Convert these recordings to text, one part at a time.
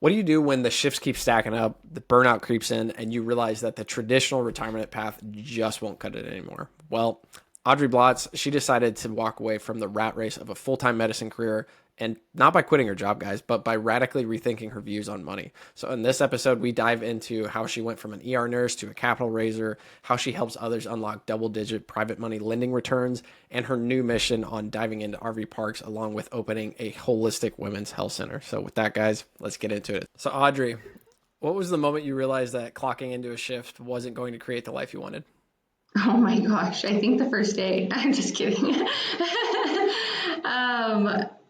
What do you do when the shifts keep stacking up, the burnout creeps in, and you realize that the traditional retirement path just won't cut it anymore? Well, Audrey Blotz, she decided to walk away from the rat race of a full-time medicine career, and not by quitting her job, guys, but by radically rethinking her views on money. So in this episode, we dive into how she went from an ER nurse to a capital raiser, how she helps others unlock double-digit private money lending returns, and her new mission on diving into RV parks, along with opening a holistic women's health center. So with that, guys, let's get into it. So Audrey, what was the moment you realized that clocking into a shift wasn't going to create the life you wanted? Oh my gosh, I think the first day. I'm just kidding.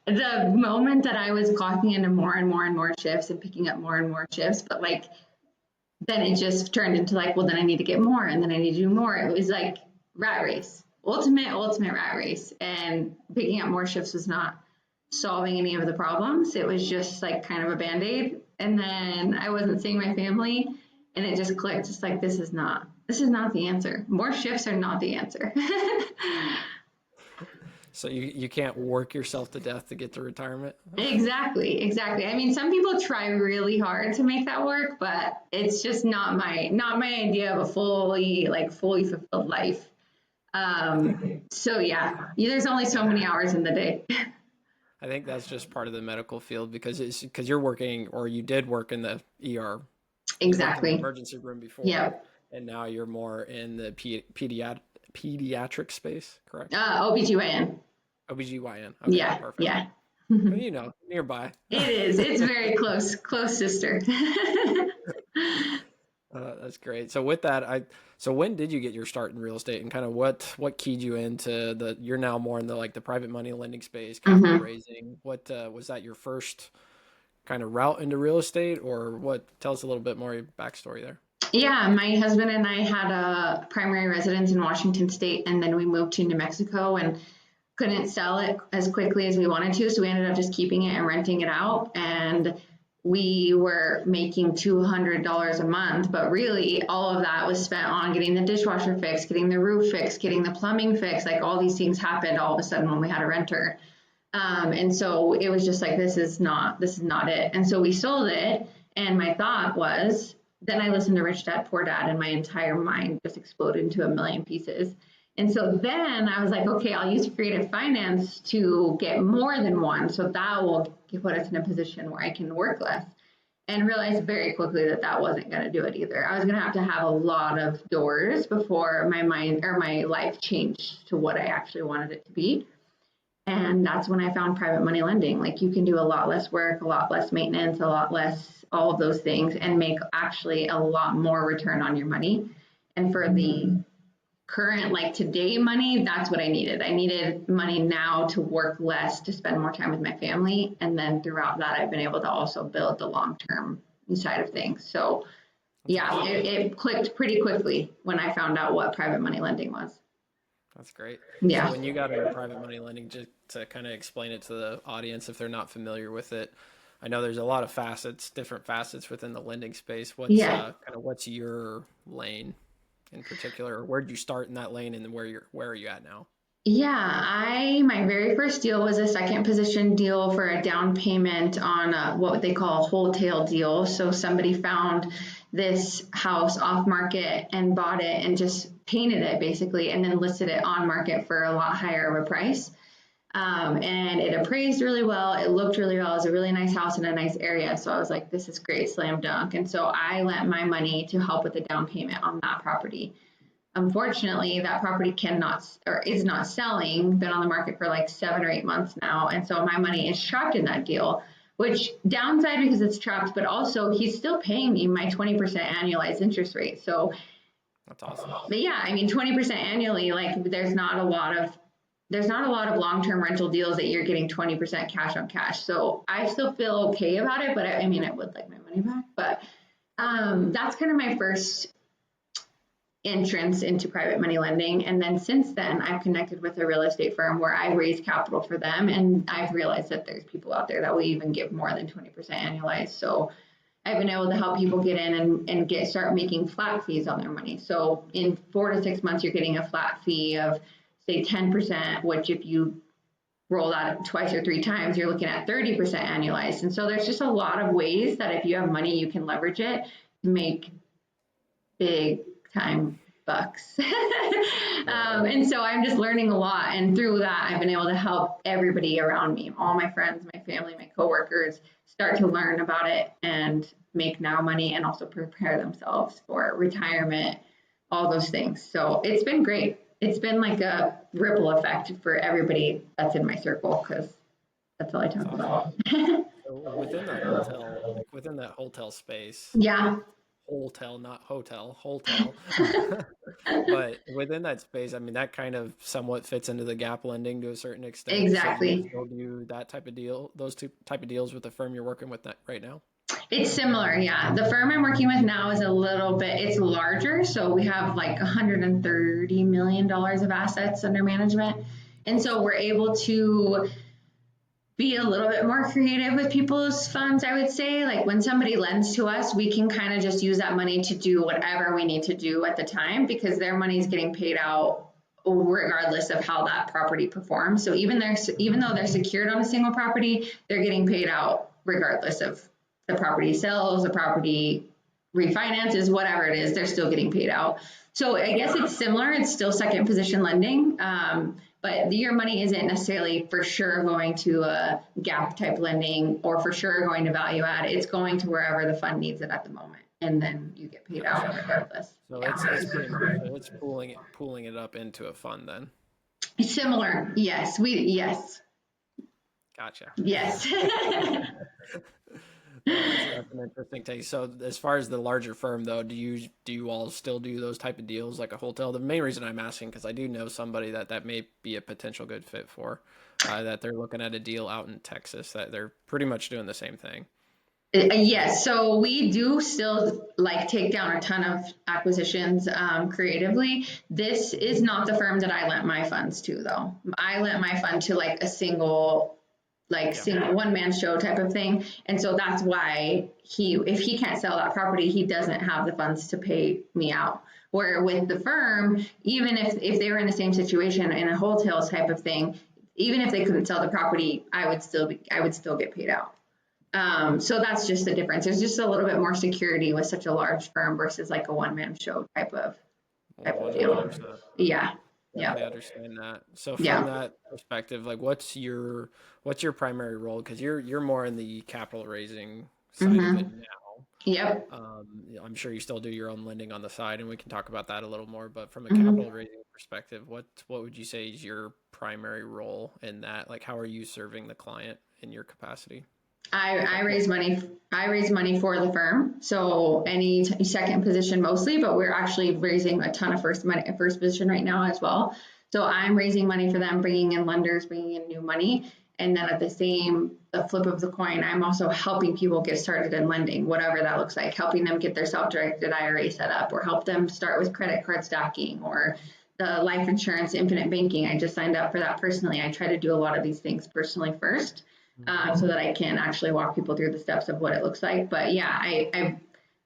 The moment that I was clocking into more and more and more shifts and picking up more and more shifts, but like then it just turned into like, well, then I need to get more and then I need to do more. It was like rat race, ultimate rat race. And picking up more shifts was not solving any of the problems. It was just like kind of a band-aid. And then I wasn't seeing my family and it just clicked. Just like, this is not the answer. More shifts are not the answer. So you can't work yourself to death to get to retirement? Exactly. I mean, some people try really hard to make that work, but it's just not my idea of a fully fulfilled life. So yeah, there's only so many hours in the day. I think that's just part of the medical field because you're working, or you did work in the ER. You worked in the Exactly. emergency room before, Yep. and now you're more in the pediatric space, correct? OBGYN. OBGYN. Okay, Yeah. perfect. Yeah. Well, nearby. It is. It's very close sister. That's great. So with that, so when did you get your start in real estate, and kind of what keyed you into you're now more in the private money lending space, capital hmm raising. What was that your first kind of route into real estate, or what? Tell us a little bit more of your backstory there. Yeah, my husband and I had a primary residence in Washington State, and then we moved to New Mexico and couldn't sell it as quickly as we wanted to. So we ended up just keeping it and renting it out. And we were making $200 a month, but really all of that was spent on getting the dishwasher fixed, getting the roof fixed, getting the plumbing fixed. Like all these things happened all of a sudden when we had a renter. And so it was just like, this is not it. And so we sold it. And my thought was, then I listened to Rich Dad, Poor Dad, and my entire mind just exploded into a million pieces. And so then I was like, okay, I'll use creative finance to get more than one. So that will put us in a position where I can work less. And realized very quickly that that wasn't going to do it either. I was going to have a lot of doors before my mind or my life changed to what I actually wanted it to be. And that's when I found private money lending. Like you can do a lot less work, a lot less maintenance, a lot less all of those things and make actually a lot more return on your money. And for the current, like today money, that's what I needed. I needed money now to work less, to spend more time with my family. And then throughout that, I've been able to also build the long-term side of things. So That's yeah, awesome. it clicked pretty quickly when I found out what private money lending was. That's great. So Yeah. when you got into private money lending, just to kind of explain it to the audience if they're not familiar with it, I know there's a lot of different facets within the lending space. Yeah. What's your lane in particular, or where did you start in that lane, and where are you at now? Yeah, my very first deal was a second position deal for a down payment on what they call a wholesale deal. So somebody found this house off market and bought it and just painted it basically and then listed it on market for a lot higher of a price. And it appraised really well. It looked really well. It was a really nice house in a nice area. So I was like, this is great, slam dunk. And so I lent my money to help with the down payment on that property. Unfortunately, that property cannot or is not selling, been on the market for like 7 or 8 months now. And so my money is trapped in that deal, which downside because it's trapped, but also he's still paying me my 20% annualized interest rate. So, That's awesome. but yeah, I mean, 20% annually, like there's not a lot of long-term rental deals that you're getting 20% cash on cash. So I still feel okay about it, but I mean, I would like my money back, but that's kind of my first entrance into private money lending. And then since then, I've connected with a real estate firm where I raise capital for them. And I've realized that there's people out there that will even give more than 20% annualized. So I've been able to help people get in and start making flat fees on their money. So in 4 to 6 months, you're getting a flat fee of say 10%, which if you roll that twice or three times, you're looking at 30% annualized. And so there's just a lot of ways that if you have money, you can leverage it to make big time bucks. And so I'm just learning a lot. And through that, I've been able to help everybody around me, all my friends, my family, my coworkers, start to learn about it and make now money and also prepare themselves for retirement, all those things. So it's been great. It's been like a ripple effect for everybody that's in my circle because that's all I talk about. So within the hotel, like within that hotel space, Yeah. hotel, not hotel, hotel. But within that space, I mean, that kind of somewhat fits into the gap lending to a certain extent. So do you Exactly. still do that type of deal, those two type of deals with the firm you're working with that right now? It's similar, yeah. The firm I'm working with now is a little bit, it's larger. So we have like $130 million of assets under management. And Oh, so we're able to be a little bit more creative with people's funds, I would say. Like when somebody lends to us, we can kind of just use that money to do whatever we need to do at the time because their money is getting paid out regardless of how that property performs. So even though they're secured on a single property, they're getting paid out regardless of the property sells, the property refinances, whatever it is, they're still getting paid out. So I guess it's similar. It's still second position lending, but your money isn't necessarily for sure going to a gap type lending or for sure going to value add. It's going to wherever the fund needs it at the moment, and then you get paid out gotcha. regardless. So Yeah. it's pretty much so it's pooling it up into a fund then. Similar. Yes. Gotcha. Yes. No, that's an interesting take. So as far as the larger firm though, do you all still do those type of deals like a hotel? The main reason I'm asking because I do know somebody that may be a potential good fit for that they're looking at a deal out in Texas that they're pretty much doing the same thing. Yes, so we do still like take down a ton of acquisitions creatively. This is not the firm that I lent my funds to, though. I lent my fund to like a Yeah. single one man show type of thing, and so that's why if he can't sell that property, he doesn't have the funds to pay me out. Where with the firm, even if they were in the same situation in a hotel type of thing, even if they couldn't sell the property, I would still get paid out. So that's just the difference. There's just a little bit more security with such a large firm versus like a one man show type of deal. 100%. Yeah. Yeah. Definitely understand that. So from Yeah. that perspective, like what's your primary role? Because you're more in the capital raising side of it Mm-hmm. now. Yep. I'm sure you still do your own lending on the side, and we can talk about that a little more. But from a Mm-hmm. capital raising perspective, what would you say is your primary role in that? Like, how are you serving the client in your capacity? I raise money. I raise money for the firm. So any second position mostly, but we're actually raising a ton of first position right now as well. So I'm raising money for them, bringing in lenders, bringing in new money. And then at the flip of the coin, I'm also helping people get started in lending, whatever that looks like, helping them get their self-directed IRA set up or help them start with credit card stacking or the life insurance, infinite banking. I just signed up for that personally. I try to do a lot of these things personally first so that I can actually walk people through the steps of what it looks like. But yeah,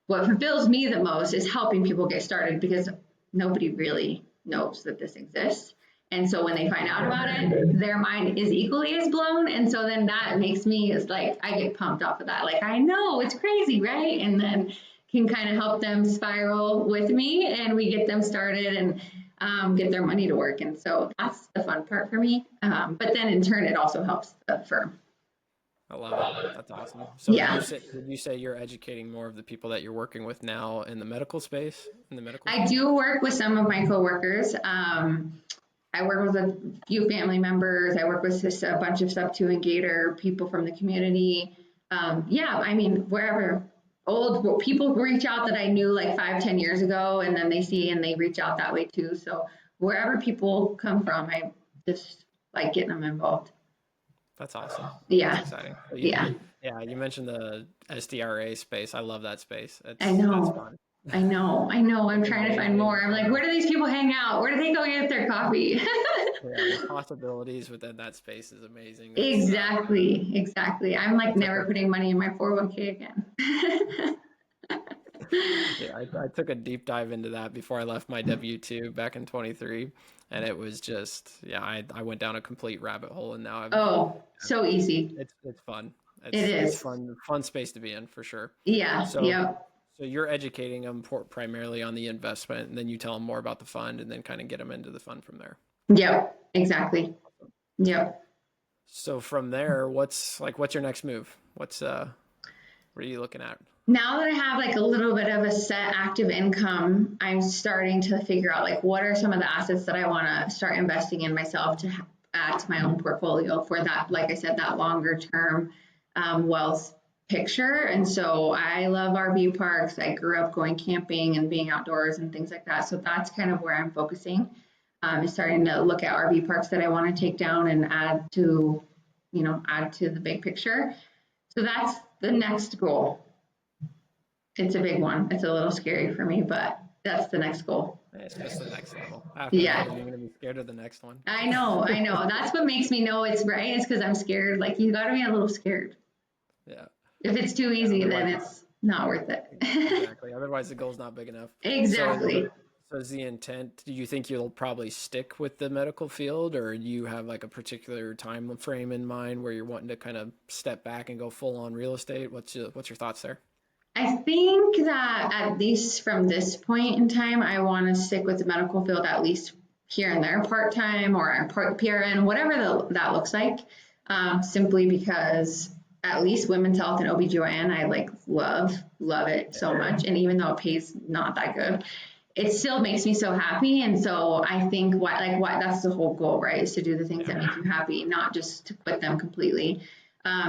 what fulfills me the most is helping people get started because nobody really knows that this exists. And so when they find out about it, their mind is equally as blown. And so then that makes me is like I get pumped off of that. Like I know it's crazy, right? And then can kind of help them spiral with me, and we get them started and get their money to work. And so that's the fun part for me. But then in turn, it also helps the firm. I love it. That's awesome. So Yeah, would you say you're educating more of the people that you're working with now in the medical space, in the medical I field? do work with some of my coworkers. I work with a few family members. I work with just a bunch of sub two and Gator people from the community. Yeah, I mean, wherever old people reach out that I knew like 5, 10 years ago, and then they see and they reach out that way too. So wherever people come from, I just like getting them involved. That's awesome. That's Yeah, exciting. So yeah, yeah, you mentioned the SDRA space. I love that space. I That's know. fun. I know. I'm It's trying to find more. amazing. I'm like, where do these people hang out? Where do they go get their coffee? Yeah, the possibilities within that space is amazing. Exactly. I'm like It's like never a putting money in my 401k again. Yeah, I took a deep dive into that before I left my W-2 back in 23, and it was just, yeah, I went down a complete rabbit hole, and now Oh, so easy. it's fun. It It's is. fun space to be in for sure. Yeah. So Yep. so you're educating them primarily on the investment, and then you tell them more about the fund, and then kind of get them into the fund from there. Yep. Exactly. Yep. So from there, what's your next move? What are you looking at? Now that I have like a little bit of a set active income, I'm starting to figure out like what are some of the assets that I want to start investing in myself to add to my own portfolio for that, like I said, that longer term wealth picture. And so I love RV parks. I grew up going camping and being outdoors and things like that. So that's kind of where I'm focusing. Is starting to look at RV parks that I want to take down and add to the big picture. So that's the next goal. It's a big one. It's a little scary for me, but that's the next goal. It's just the next level. After that, Yeah, are you going to be scared of the next one? I know. I know. That's what makes me know it's right. It's because I'm scared. Like, you got to be a little scared. Yeah. If it's too Yeah. easy, then Otherwise, it's not worth it. exactly. Otherwise, the goal's not big enough. Exactly. So is the intent, do you think you'll probably stick with the medical field, or you have like a particular time frame in mind where you're wanting to kind of step back and go full on real estate? What's your thoughts there? I think that at least from this point in time, I want to stick with the medical field at least here and there, part time or part PRN, whatever that looks like. Simply because at least women's health and OBGYN, I like love it so much. And even though it pays not that good, it still makes me so happy. And so I think what that's the whole goal, right? Is to do the things that make you happy, not just to quit them completely.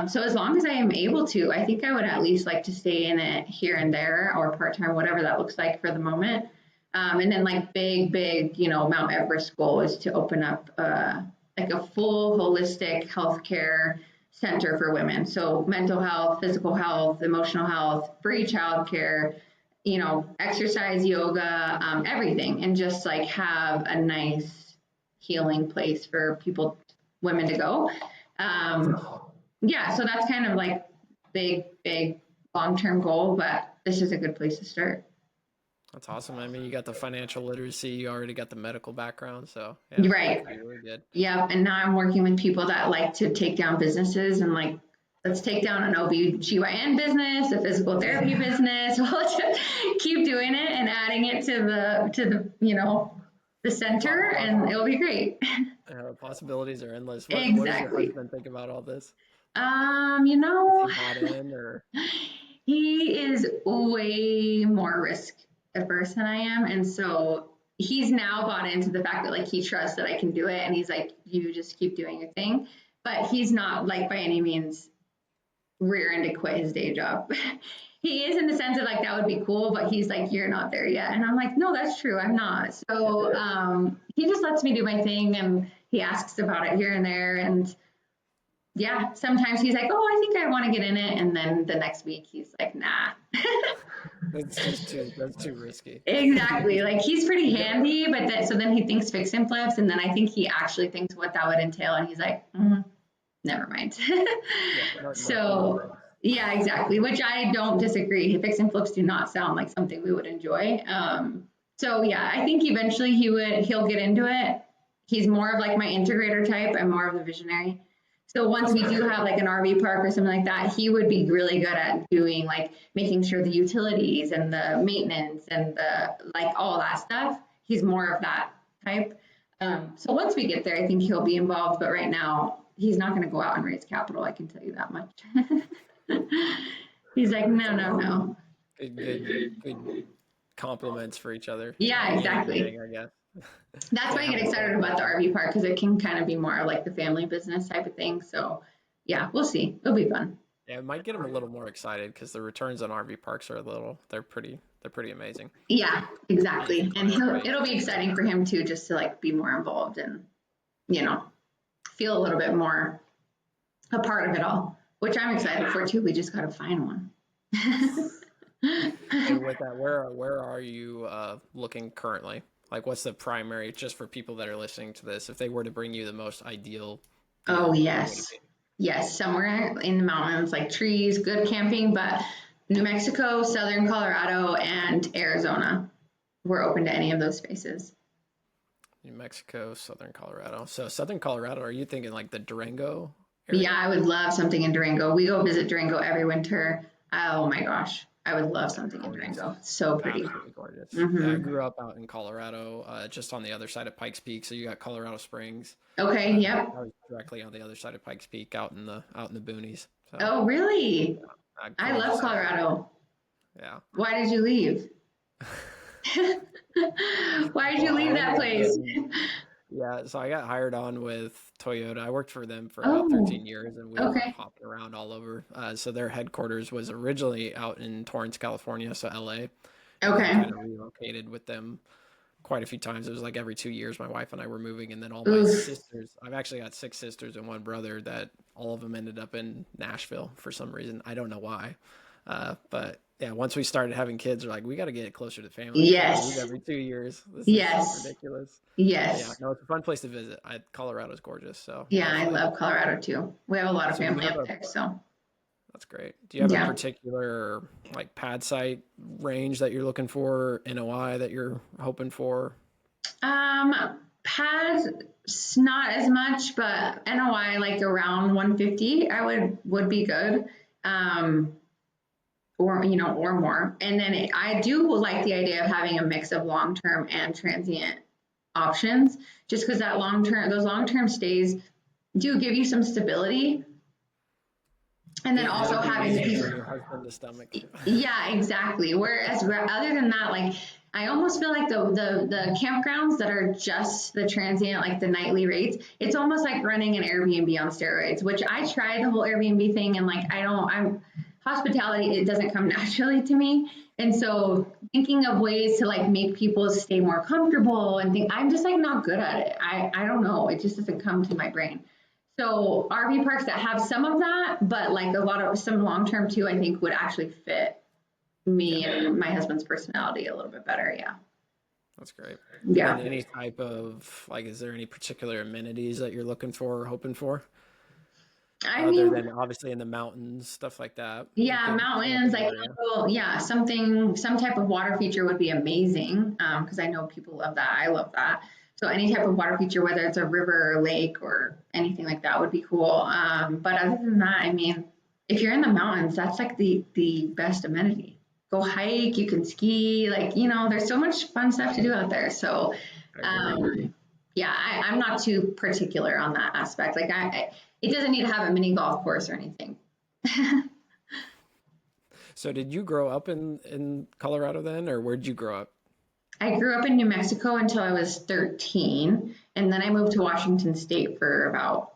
So as long as I am able to, I think I would at least like to stay in it here and there or part time, whatever that looks like for the moment. And then like big, Mount Everest goal is to open up like a full holistic healthcare center for women. So mental health, physical health, emotional health, free childcare, exercise, yoga, everything, and just like have a nice healing place for women to go. Yeah, so that's kind of like big long-term goal, but this is a good place to start. That's awesome. I mean, you got the financial literacy, you already got the medical background, so yeah, that Right. could be really good. Yep. And now I'm working with people that like to take down businesses and like, let's take down an OB/GYN business, a physical therapy business. We'll just keep doing it and adding it to the center, and it'll be great. Possibilities are endless. What does your Exactly. husband think about all this? Um, you Is know, he bought in or? he is way more risk averse than I am. And so he's now bought into the fact that like he trusts that I can do it. And he's like, you just keep doing your thing. But he's not like by any means rearing to quit his day job. He is in the sense of like, that would be cool, but he's like, you're not there yet. And I'm like, no, that's true. I'm not. So he just lets me do my thing and he asks about it here and there. And yeah, sometimes he's like, oh, I think I want to get in it. And then the next week he's like, nah. That's too risky. Exactly. Like he's pretty You gotta, handy, but so then he thinks fix and flips. And then I think he actually thinks what that would entail. And he's like, never mind. yeah, no So thanks. yeah, exactly. Which I don't disagree. Fix and flips do not sound like something we would enjoy. So yeah, I think eventually he'll get into it. He's more of like my integrator type. I'm more of the visionary. So once we do have like an RV park or something like that, he would be really good at doing like making sure the utilities and the maintenance and the like all that stuff. He's more of that type. So once we get there, I think he'll be involved. But right now, he's not going to go out and raise capital. I can tell you that much. He's like, That's no, all no, no. good compliments for each other. Yeah, Yin and exactly. yang, I guess. That's why Can't I have get them excited both. about the RV park because it can kind of be more of like the family business type of thing. So yeah, we'll see. It'll be fun. Yeah, it might get him a little more excited because the returns on RV parks are they're pretty amazing. Yeah, exactly. And Right. it'll be exciting for him too, just to like be more involved and, you know, feel a little bit more a part of it all, which I'm excited for too. We just got to find one. And with that, where are you looking currently? Like, what's the primary, just for people that are listening to this, if they were to bring you the most ideal Oh, deal, where would it yes. be? Yes, somewhere in the mountains, like trees, good camping, but New Mexico, Southern Colorado, and Arizona. We're open to any of those spaces. New Mexico, Southern Colorado. So Southern Colorado, are you thinking like the Durango Yeah, area? I would love something in Durango. We go visit Durango every winter. Oh my gosh, I would love Yeah, something in gorgeous. Durango. So pretty. Absolutely gorgeous. Yeah, I Hmm. grew up out in Colorado, just on the other side of Pikes Peak. So you got Colorado Springs. Okay, yep. I was directly on the other side of Pikes Peak, out in the boonies. So Oh, really? I love gorgeous area. Colorado. Yeah. Why did you leave? Why did you Well, I leave that ended up place? getting Yeah, so I got hired on with Toyota. I worked for them for about Oh, 13 years, and we were okay. hopping around all over. So their headquarters was originally out in Torrance, California, so LA, and then Okay. kind of relocated with them quite a few times. It was like every 2 years, my wife and I were moving, and then all my Oof. sisters. I've actually got six sisters and one brother that all of them ended up in Nashville for some reason. I don't know why, but yeah, once we started having kids, we're like, we got to get it closer to family. We can't move Yes. every 2 years. This is Yes. ridiculous. But yeah, Yes. no, it's a fun place to visit. Colorado's gorgeous, so Yeah, I definitely. love Colorado too. We have a lot of So do you family have up a? there, so That's great. Do you have a yeah. particular like pad site range that you're looking for, NOI that you're hoping for? Pads not as much, but NOI like around 150, I would be good. Um, or or more. And then I do like the idea of having a mix of long term and transient options, just because those long term stays do give you some stability, and then It also would be having the easy people. for your husband to stomach. Yeah, exactly. Whereas other than that, like I almost feel like the campgrounds that are just the transient, like the nightly rates, it's almost like running an Airbnb on steroids. Which I tried the whole Airbnb thing, and like I'm hospitality. It doesn't come naturally to me, and so thinking of ways to like make people stay more comfortable and think I'm just like not good at it. I don't know. It just doesn't come to my brain. So RV parks that have some of that, but like a lot of some long term too, I think would actually fit me Yeah, and my husband's personality a little bit better. Yeah. that's great. And then Yeah. any type of like, is there any particular amenities that you're looking for or hoping for, I other mean, than obviously in the mountains, stuff like that? You yeah, could come up in mountains, the like area. yeah, some type of water feature would be amazing. Because I know people love that. I love that. So any type of water feature, whether it's a river or lake or anything like that would be cool. But other than that, I mean, if you're in the mountains, that's like the best amenity. Go hike, you can ski, like, there's so much fun stuff to do out there. So, I agree. um, yeah, I'm not too particular on that aspect. Like, it doesn't need to have a mini golf course or anything. So did you grow up in Colorado then, or where'd you grow up? I grew up in New Mexico until I was 13, and then I moved to Washington State for about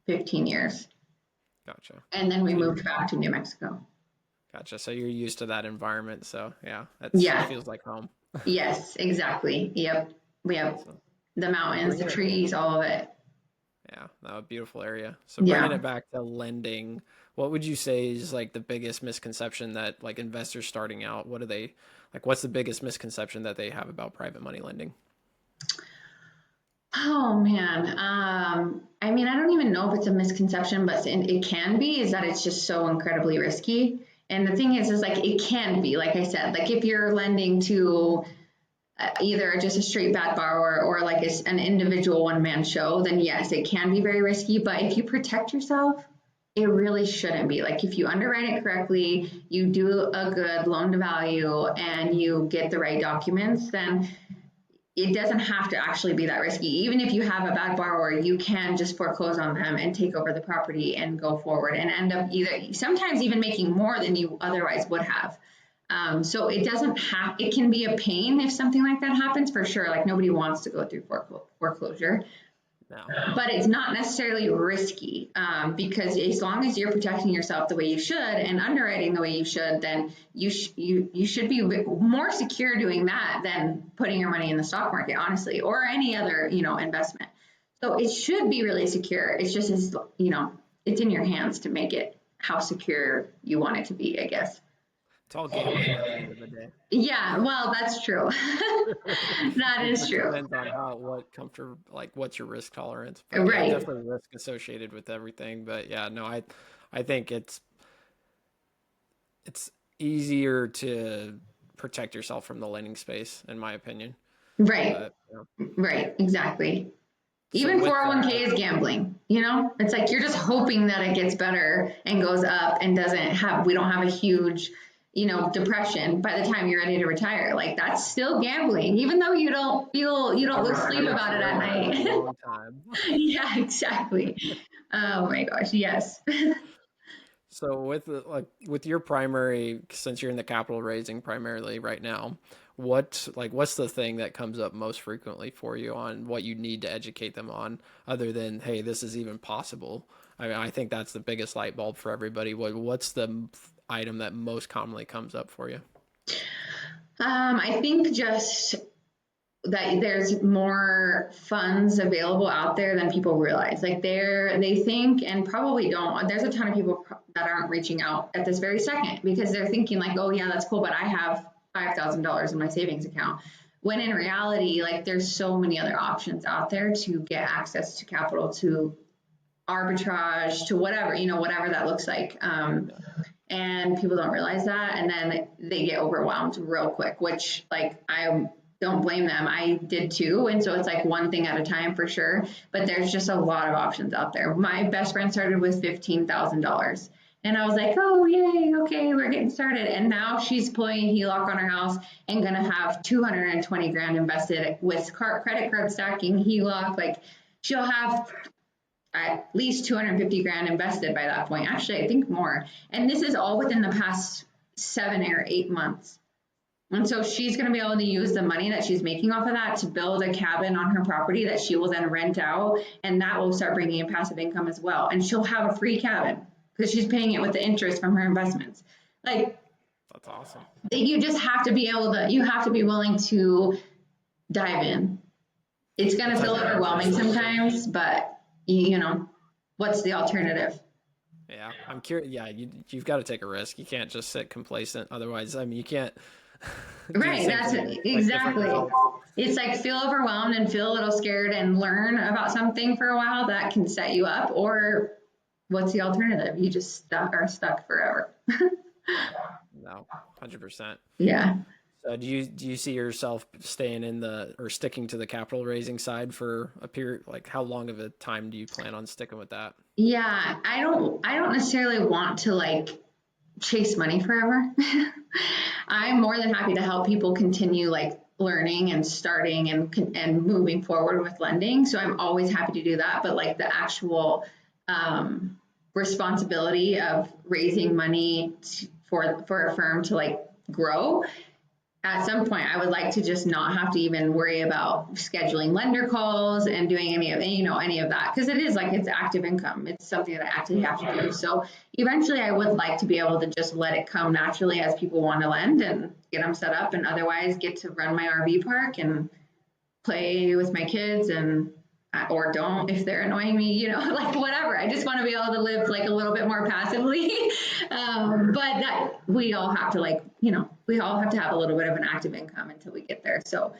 15 years. Gotcha. And then we So you moved back to New Mexico. Gotcha. So you're used to that environment. So yeah, it Yeah, feels like home. yes, exactly. Yep. We have Awesome. the Well, mountains, the trees, all of it. yeah, no, beautiful area. So bringing Yeah. it back to lending, what would you say is like the biggest misconception that like investors starting out, what do they like, what's the biggest misconception that they have about private money lending? Oh man. I mean, I don't even know if it's a misconception, but it can be, is that it's just so incredibly risky. And the thing is like it can be, like I said, like if you're lending to either just a straight bad borrower or like an individual one man show, then yes, it can be very risky. But if you protect yourself, it really shouldn't be. Like if you underwrite it correctly, you do a good loan to value, and you get the right documents, then it doesn't have to actually be that risky. Even if you have a bad borrower, you can just foreclose on them and take over the property and go forward and end up either sometimes even making more than you otherwise would have. So it doesn't have, it can be a pain if something like that happens for sure. Like nobody wants to go through foreclosure, No. but it's not necessarily risky, because as long as you're protecting yourself the way you should and underwriting the way you should, then you should be more secure doing that than putting your money in the stock market, honestly, or any other investment. So it should be really secure. It's just it's in your hands to make it how secure you want it to be, I guess. It's all gambling at the end of the day. Yeah, well, that's true. That It is just true. depends on what comfort, like what's your risk tolerance. But yeah, Right. definitely risk associated with everything. But yeah, no, I think it's easier to protect yourself from the lending space, in my opinion. Right. But Right. Exactly. so Even with 401k that, is gambling, you know? It's like you're just hoping that it gets better and goes up and we don't have a huge, depression by the time you're ready to retire. Like that's still gambling, even though you don't lose I sleep about it at retired after a night. long time. Yeah, exactly. Oh my gosh, yes. So with your primary, since you're in the capital raising primarily right now, what's the thing that comes up most frequently for you on what you need to educate them on, other than, hey, this is even possible? I mean, I think that's the biggest light bulb for everybody. What's the item that most commonly comes up for you? I think just that there's more funds available out there than people realize. Like they think and probably don't. There's a ton of people that aren't reaching out at this very second because they're thinking like, oh yeah, that's cool, but I have $5,000 in my savings account. When in reality, like there's so many other options out there to get access to capital, to arbitrage, to whatever, whatever that looks like. And people don't realize that, and then they get overwhelmed real quick, which like I don't blame them. I did too, and so it's like one thing at a time for sure, but there's just a lot of options out there. My best friend started with $15,000, and I was like, oh yay, okay, we're getting started. And now she's pulling a HELOC on her house and gonna have 220 grand invested with credit card stacking, HELOC. Like she'll have at least 250 grand invested by that point. Actually, I think more. And this is all within the past 7 or 8 months. And so she's going to be able to use the money that she's making off of that to build a cabin on her property that she will then rent out. And that will start bringing in passive income as well. And she'll have a free cabin because she's paying it with the interest from her investments. Like, That's awesome. you just have to be you have to be willing to dive in. It's going to feel overwhelming sometimes, but what's the alternative? Yeah, I'm curious. Yeah, you've got to take a risk. You can't just sit complacent. Otherwise, I mean, you can't do the Right, same that's thing and it. expect different Exactly. results. It's like feel overwhelmed and feel a little scared and learn about something for a while that can set you up, or what's the alternative? You just are stuck forever. No, 100%. Yeah. So do you see yourself staying in the or sticking to the capital raising side for a period? Like how long of a time do you plan on sticking with that? Yeah, I don't necessarily want to like chase money forever. I'm more than happy to help people continue like learning and starting and moving forward with lending. So I'm always happy to do that. But like the actual responsibility of raising money for a firm to like grow, at some point I would like to just not have to even worry about scheduling lender calls and doing any of that, because it is like it's active income. It's something that I actually have to do. So eventually I would like to be able to just let it come naturally as people want to lend and get them set up, and otherwise get to run my RV park and play with my kids and or don't if they're annoying me, like whatever. I just want to be able to live like a little bit more passively. But that we all have to we all have to have a little bit of an active income until we get there. So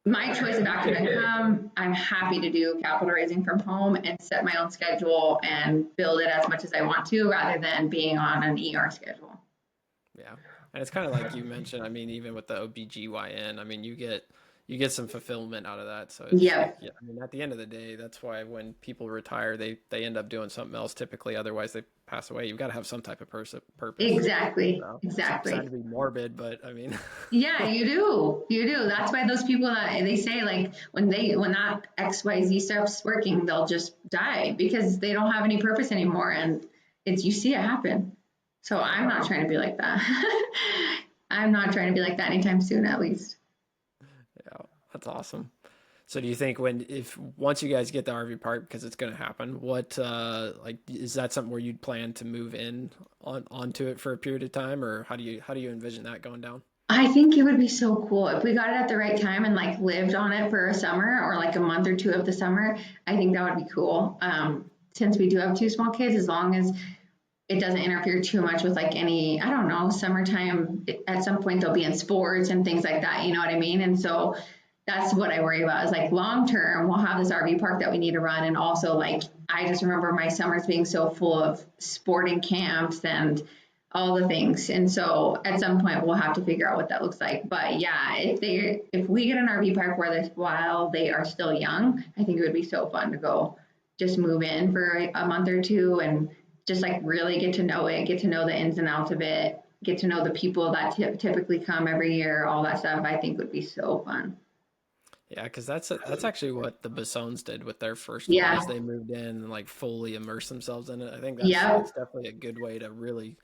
my choice of active income, I'm happy to do capital raising from home and set my own schedule and build it as much as I want to, rather than being on an ER schedule. Yeah. And it's kind of like you mentioned, I mean, even with the OBGYN, I mean, you get some fulfillment out of that. So it's like, Yep. yeah, I mean, at the end of the day, that's why when people retire, they end up doing something else typically. Otherwise, they pass away. You've got to have some type of purpose. Exactly. So, sad Exactly. to be morbid, but I mean, Yeah, you do. You do. That's why those people that they say like when that XYZ stuff's working, they'll just die because they don't have any purpose anymore. And you see it happen. So yeah, I'm not trying to be like that. I'm not trying to be like that anytime soon, at least. yeah, that's awesome. So do you think if once you guys get the RV park, because it's going to happen, like is that something where you'd plan to move in onto it for a period of time, or how do you envision that going down? I think it would be so cool if we got it at the right time and like lived on it for a summer or like a month or two of the summer. I think that would be cool. Since we do have two small kids, as long as it doesn't interfere too much with like any, I don't know, summertime. At some point they'll be in sports and things like that. You know what I mean? And so that's what I worry about is like long term, we'll have this RV park that we need to run. And also like, I just remember my summers being so full of sporting camps and all the things. And so at some point we'll have to figure out what that looks like. But yeah, if we get an RV park while they are still young, I think it would be so fun to go just move in for a month or two and just like really get to know it, get to know the ins and outs of it, get to know the people that typically come every year, all that stuff. I think would be so fun. Yeah, because that's actually what the Bessones did with their first one Yeah. is they moved in and like fully immersed themselves in it. I think that's Yep. definitely a good way to really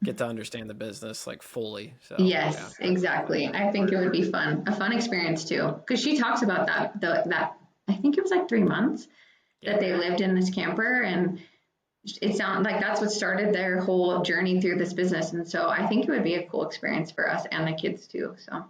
get to understand the business like fully. So yeah, Yes, exactly. I think it would be fun, a fun experience too, because she talks about that I think it was like 3 months yeah, that they lived in this camper, and it sounds like that's what started their whole journey through this business. And so I think it would be a cool experience for us and the kids too. So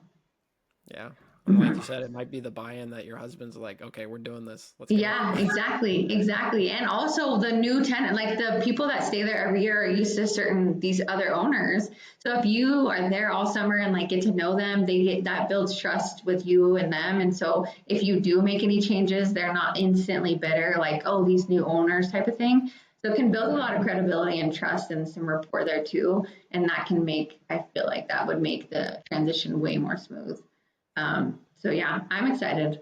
yeah. And like you mhm. said, it might be the buy-in that your husband's like, okay, we're doing this. Let's go. Yeah, exactly, exactly. And also the new tenant, like the people that stay there every year are used to these other owners. So if you are there all summer and like get to know them, that builds trust with you and them. And so if you do make any changes, they're not instantly bitter, like, oh, these new owners type of thing. So it can build a lot of credibility and trust and some rapport there too. And that can I feel like that would make the transition way more smooth. So yeah, I'm excited.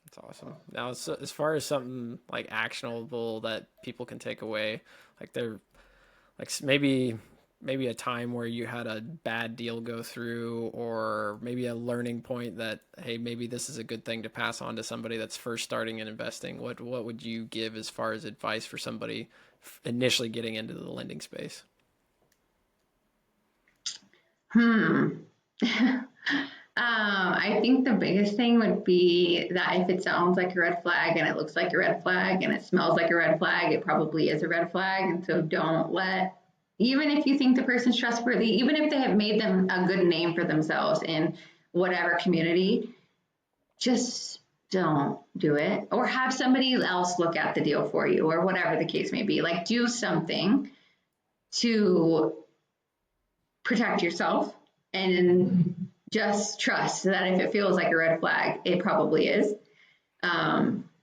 That's awesome. Now, so as far as something like actionable that people can take away, like they're like maybe a time where you had a bad deal go through, or maybe a learning point that hey, maybe this is a good thing to pass on to somebody that's first starting in investing. What would you give as far as advice for somebody initially getting into the lending space? Hmm. I think the biggest thing would be that if it sounds like a red flag and it looks like a red flag and it smells like a red flag, it probably is a red flag. And so even if you think the person's trustworthy, even if they have made them a good name for themselves in whatever community, just don't do it or have somebody else look at the deal for you or whatever the case may be. Like do something to protect yourself and just trust that if it feels like a red flag, it probably is.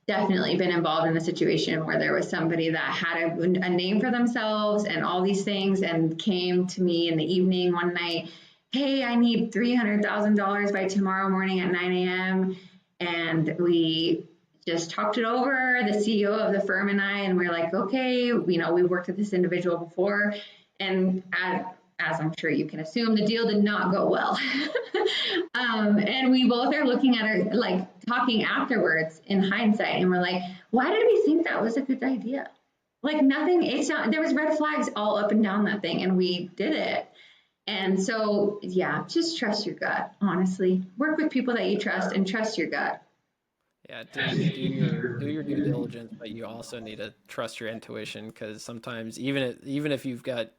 Definitely been involved in a situation where there was somebody that had a name for themselves and all these things and came to me in the evening one night. Hey, I need $300,000 by tomorrow morning at 9 a.m. And we just talked it over, the CEO of the firm and I, and we're like, okay, we've worked with this individual before. And as I'm sure you can assume, the deal did not go well. And we both are looking at her, like talking afterwards in hindsight, and we're like, why did we think that was a good idea? Like nothing, there was red flags all up and down that thing, and we did it. And so, yeah, just trust your gut, honestly. Work with people that you trust and trust your gut. Yeah, do your due diligence, but you also need to trust your intuition because sometimes even if you've got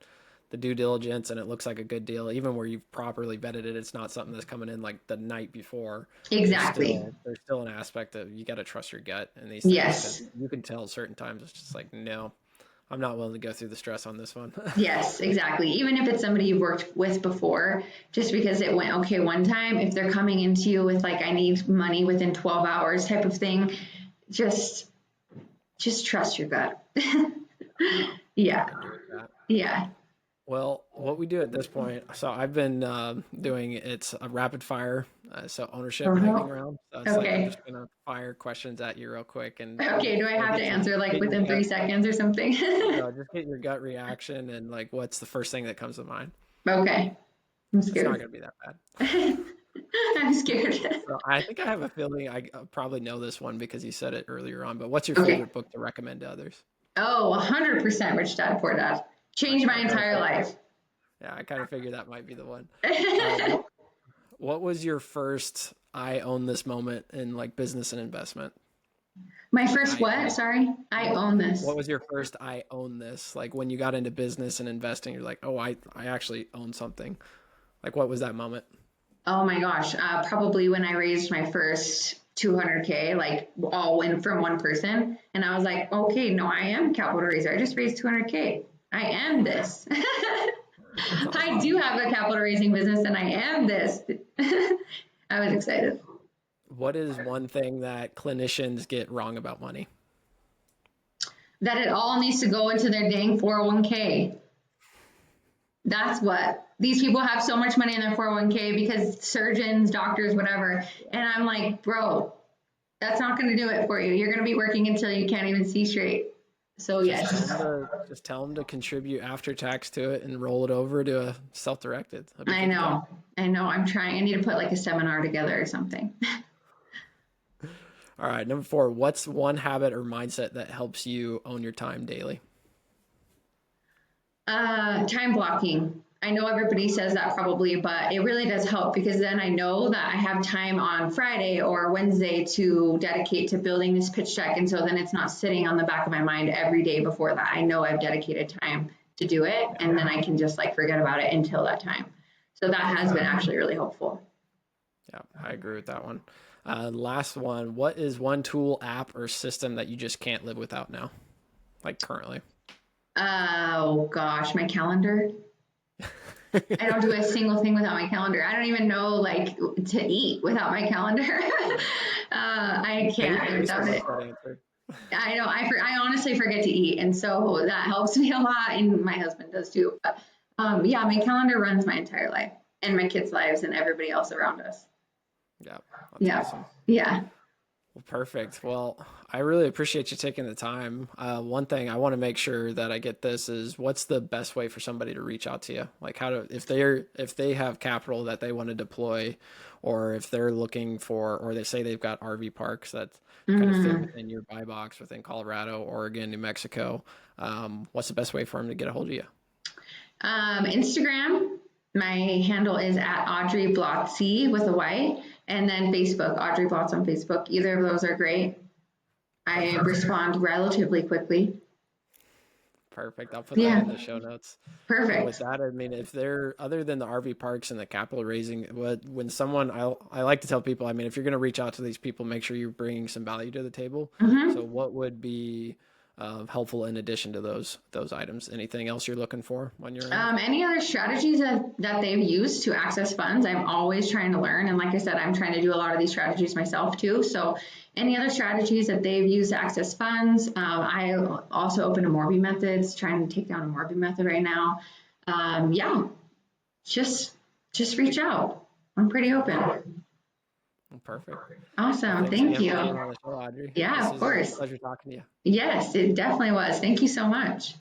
the due diligence and it looks like a good deal, even where you've properly vetted it, it's not something that's coming in like the night before. Exactly. There's still an aspect of you got to trust your gut in these things because Yes. you can tell certain times it's just like no, I'm not willing to go through the stress on this one. Yes, exactly. Even if it's somebody you've worked with before, just because it went okay one time, if they're coming into you with like, I need money within 12 hours type of thing, just just trust your gut. Yeah. I agree with that. Yeah. Well, what we do at this point, so I've been doing it's a rapid fire, so ownership Uh-huh. lightning round. So it's like I'm Okay. just gonna fire questions at you real quick and Okay. Do I kind of have to answer like get your within gut. 3 seconds or something? No, just get your gut reaction and like what's the first thing that comes to mind. Okay. I'm It's not scared. gonna be that bad. I'm scared. So I think I have a feeling I probably know this one because you said it earlier on. But what's your Okay. favorite book to recommend to others? Oh, 100% Rich Dad Poor Dad. Changed Okay, my entire life. I kind of figured that might be the one. What was your first I own this moment in like business and investment? My Like first what? Sorry. I own this. what was your first I own this? Like when you got into business and investing, you're like, oh, I actually own something. Like what was that moment? Oh my gosh. Probably when I raised my first 200K, like all in from one person. And I was like, okay, no, I am a capital raiser. I just raised 200K. I am this. That's I awesome. do have a capital raising business and I am this. I was excited. What is one thing that clinicians get wrong about money? That it all needs to go into their dang 401K. That's what these people have so much money in their 401k because surgeons, doctors, whatever. And I'm like, bro, that's not going to do it for you. You're going to be working until you can't even see straight. So yes, Just tell them to contribute after tax to it and roll it over to a self-directed. That'd be I good to go. know. I know. I'm trying. I need to put like a seminar together or something. All right, number 4. What's one habit or mindset that helps you own your time daily? Time blocking. I know everybody says that probably, but it really does help because then I know that I have time on Friday or Wednesday to dedicate to building this pitch deck. And so then it's not sitting on the back of my mind every day before that. I know I've dedicated time to do it, and then I can just like forget about it until that time. So that has been actually really helpful. Yeah, I agree with that one. Last one. What is one tool, app, or system that you just can't live without now, like currently? Oh gosh, my calendar. I don't do a single thing without my calendar. I don't even know like to eat without my calendar. I can't without it. I know. I honestly forget to eat, and so that helps me a lot, and my husband does too. But yeah, my calendar runs my entire life, and my kids' lives, and everybody else around us. Yeah, that's Yeah, awesome. yeah. Well, perfect. Well, I really appreciate you taking the time. One thing I want to make sure that I get this is what's the best way for somebody to reach out to you? Like how to, if they have capital that they want to deploy, or if they're looking for, or they say they've got RV parks that kind of fit within your buy box within Colorado, Oregon, New Mexico. What's the best way for them to get a hold of you? Instagram. My handle is at Audrey Blotz with a Y, and then Facebook, Audrey Blotz on Facebook. Either of those are great. I respond relatively quickly. Perfect. I'll put that Yeah, in the show notes. And with perfect. that, I mean, if they're other than the RV parks and the capital raising, when someone, I like to tell people, I mean, if you're going to reach out to these people, make sure you're bringing some value to the table. So, Mm-hmm. what would be helpful in addition to those items? Anything else you're looking for on your end? Any other strategies that they've used to access funds? I'm always trying to learn. And like I said, I'm trying to do a lot of these strategies myself too. So any other strategies that they've used to access funds? I also open a Morby methods, trying to take down a Morby method right now. Yeah, just reach out. I'm pretty open. Perfect. Well, Awesome. thanks Thank again for being you. on the show, Audrey. Yeah, This of is a course. pleasure talking to you. Yes, it definitely was. Thank you so much.